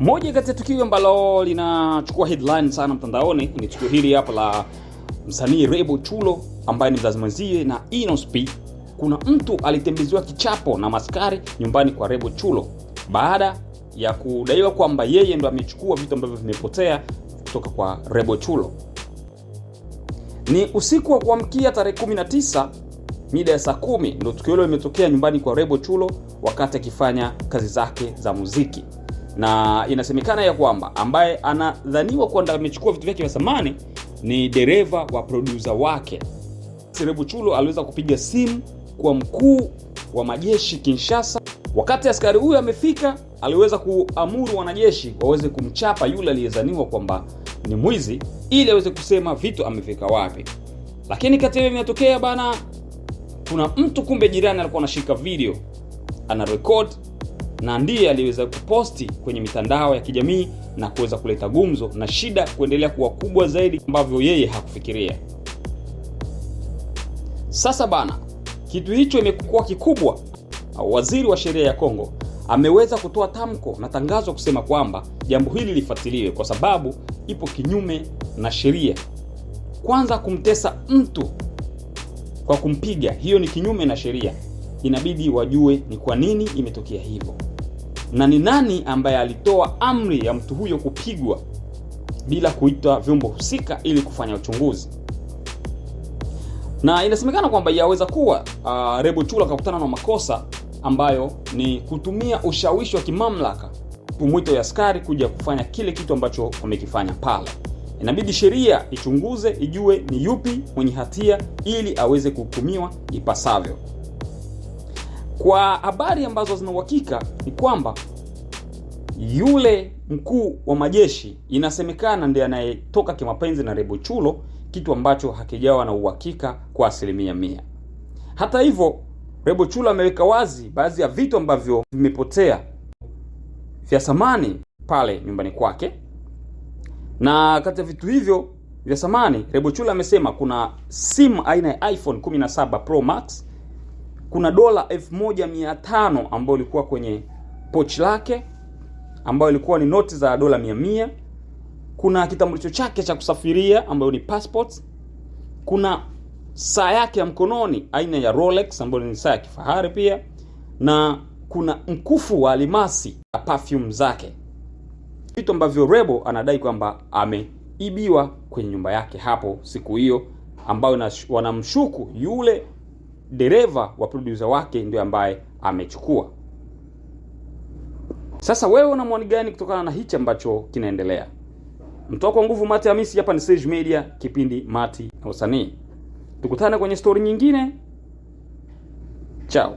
Moja kati ya tukio ambalo linachukua headline sana mtandaoni ni tukio hili hapa la msanii Rebo Chulo ambaye ni mzazi mwenzie na Inosp. Kuna mtu alitembezewa kichapo na maskari nyumbani kwa Rebo Chulo baada ya kudaiwa kwamba yeye ndo amechukua vitu ambavyo vimepotea kutoka kwa Rebo Chulo. Ni usiku wa kuamkia tarehe 19 mida ya saa 10 ndio tukio hilo limetokea nyumbani kwa Rebo Chulo wakati akifanya kazi zake za muziki. Na inasemekana ya kwamba ambaye anadhaniwa kwamba amechukua vitu vyake vya thamani ni dereva wa producer wake. Rebo Chulo aliweza kupiga simu kwa mkuu wa majeshi Kinshasa. Wakati askari huyo amefika, aliweza kuamuru wanajeshi waweze kumchapa yule aliyedhaniwa kwamba ni mwizi ili aweze kusema vitu amefika wapi. Lakini kati ya inatokea bana, kuna mtu kumbe jirani alikuwa anashika video, ana record na ndiye aliweza kuposti kwenye mitandao ya kijamii na kuweza kuleta gumzo na shida kuendelea kuwa kubwa zaidi ambavyo yeye hakufikiria. Sasa bana, kitu hicho imekuwa kikubwa. Waziri wa sheria ya Kongo ameweza kutoa tamko na tangazo kusema kwamba jambo hili lifuatiliwe kwa sababu ipo kinyume na sheria. Kwanza, kumtesa mtu kwa kumpiga, hiyo ni kinyume na sheria. Inabidi wajue ni kwa nini imetokea hivyo na ni nani ambaye alitoa amri ya mtu huyo kupigwa bila kuita vyombo husika ili kufanya uchunguzi. Na inasemekana kwamba yaweza kuwa Rebo Chulo akakutana na makosa ambayo ni kutumia ushawishi wa kimamlaka kumwita ya askari kuja kufanya kile kitu ambacho wamekifanya pale. Inabidi sheria ichunguze ijue ni yupi mwenye hatia ili aweze kuhukumiwa ipasavyo. Kwa habari ambazo zina uhakika ni kwamba yule mkuu wa majeshi inasemekana ndiye anayetoka kimapenzi na Rebo Chulo, kitu ambacho hakijawa na uhakika kwa 100%. Hata hivyo, Rebo Chulo ameweka wazi baadhi ya vitu ambavyo vimepotea vya thamani pale nyumbani kwake. Na kati ya vitu hivyo vya thamani, Rebo Chulo amesema kuna simu aina ya iPhone 17 Pro Max, kuna dola 1500 ambayo ilikuwa kwenye pochi lake ambayo ilikuwa ni noti za dola 100, kuna kitambulisho chake cha kusafiria ambayo ni passport, kuna saa yake ya mkononi aina ya Rolex ambayo ni saa ya kifahari pia, na kuna mkufu wa almasi na perfume zake. Vitu ambavyo Rebo anadai kwamba ameibiwa kwenye nyumba yake hapo siku hiyo, ambayo wanamshuku yule dereva wa producer wake ndio ambaye amechukua. Sasa wewe una maoni gani kutokana na hichi ambacho kinaendelea? Mtoa kwa nguvu Mati Hamisi, hapa ni Sage Media, kipindi Mati na Usanii. Tukutane kwenye story nyingine. Ciao.